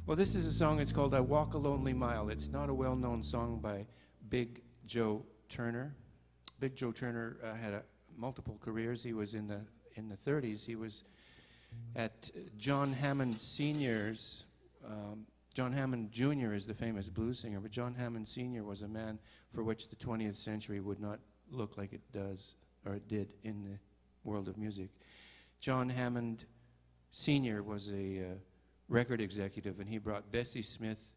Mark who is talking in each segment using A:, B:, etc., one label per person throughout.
A: Well, this is a song, it's called I Walk a Lonely Mile. It's not a well-known song by Big Joe Turner. Big Joe Turner had multiple careers. He was in the 30s. He was at John Hammond Sr.'s. John Hammond Jr. is the famous blues singer, but John Hammond Sr. was a man for which the 20th century would not look like it does, or it did in the world of music. John Hammond Sr. was a record executive, and he brought Bessie Smith,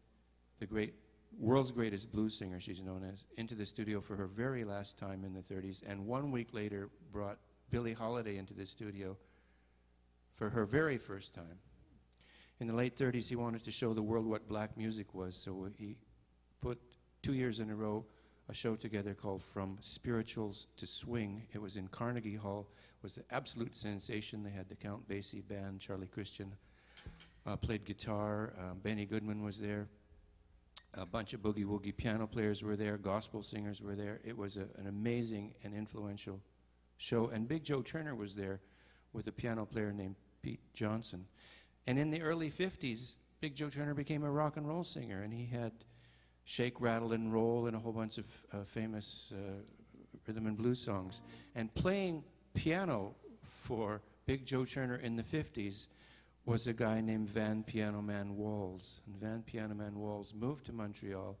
A: the world's greatest blues singer, she's known as, into the studio for her very last time in the 30s, and 1 week later brought Billie Holiday into the studio for her very first time. In the late 30s, he wanted to show the world what black music was, so he put 2 years in a row a show together called From Spirituals to Swing. It was in Carnegie Hall. It was an absolute sensation. They had the Count Basie band, Charlie Christian played guitar, Benny Goodman was there, a bunch of boogie-woogie piano players were there, gospel singers were there. It was an amazing and influential show, and Big Joe Turner was there with a piano player named Pete Johnson. And in the early 50s, Big Joe Turner became a rock and roll singer, and he had Shake, Rattle, and Roll and a whole bunch of famous rhythm and blues songs. And playing piano for Big Joe Turner in the 50s was a guy named Van Piano Man Walls. And Van Piano Man Walls moved to Montreal,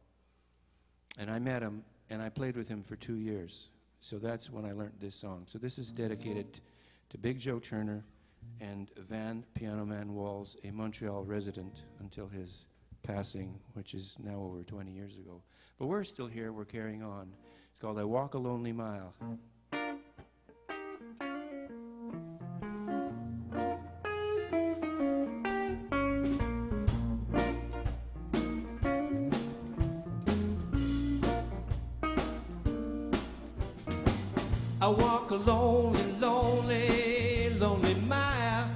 A: and I met him, and I played with him for 2 years. So that's when I learned this song. So this is dedicated to Big Joe Turner and Van Piano Man Walls, a Montreal resident until his passing, which is now over 20 years ago. But we're still here, we're carrying on. It's called I Walk a Lonely Mile. I walk a lonely, lonely, lonely mile.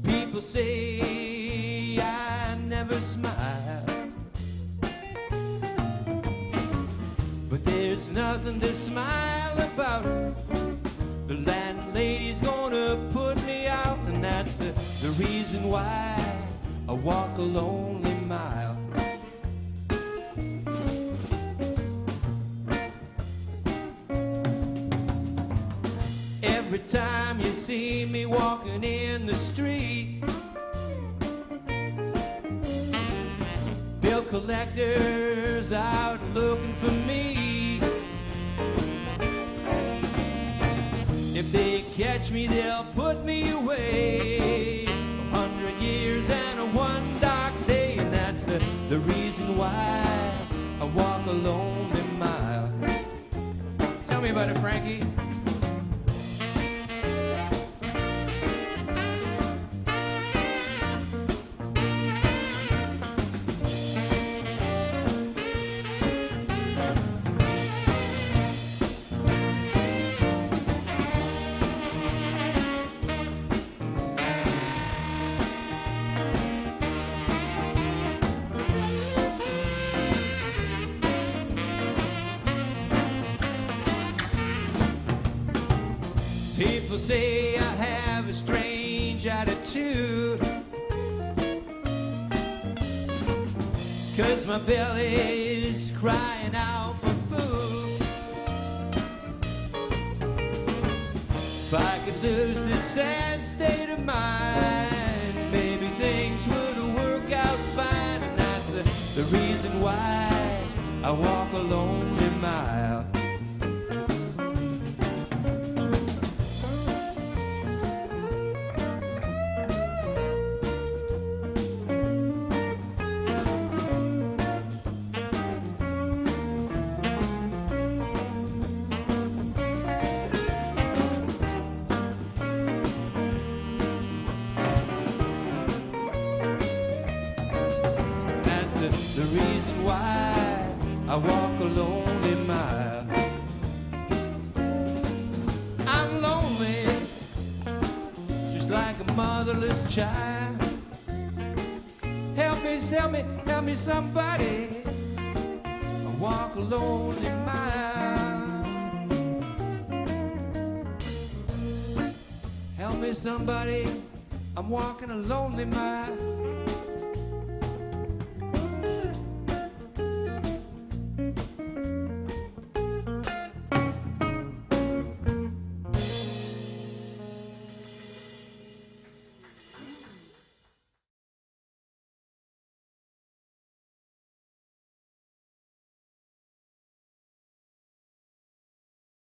A: People say I never smile, but there's nothing to smile about. The landlady's gonna put me out, and that's the reason why I walk a lonely mile. Every time you see me walking in the street, bill collectors out looking for me. If they catch me, they'll put me away. 100 years and a one dark day, and that's the reason why I walk a lonely mile. Tell me about it, Frankie. People say I have a strange attitude, 'cause my belly's crying out for food. If I could lose this sad state of mind, maybe things would work out fine. And that's the reason why I walk a lonely mile. The reason why I walk a lonely mile. I'm lonely, just like a motherless child. Help me, help me, help me somebody. I walk a lonely mile. Help me somebody, I'm walking a lonely mile.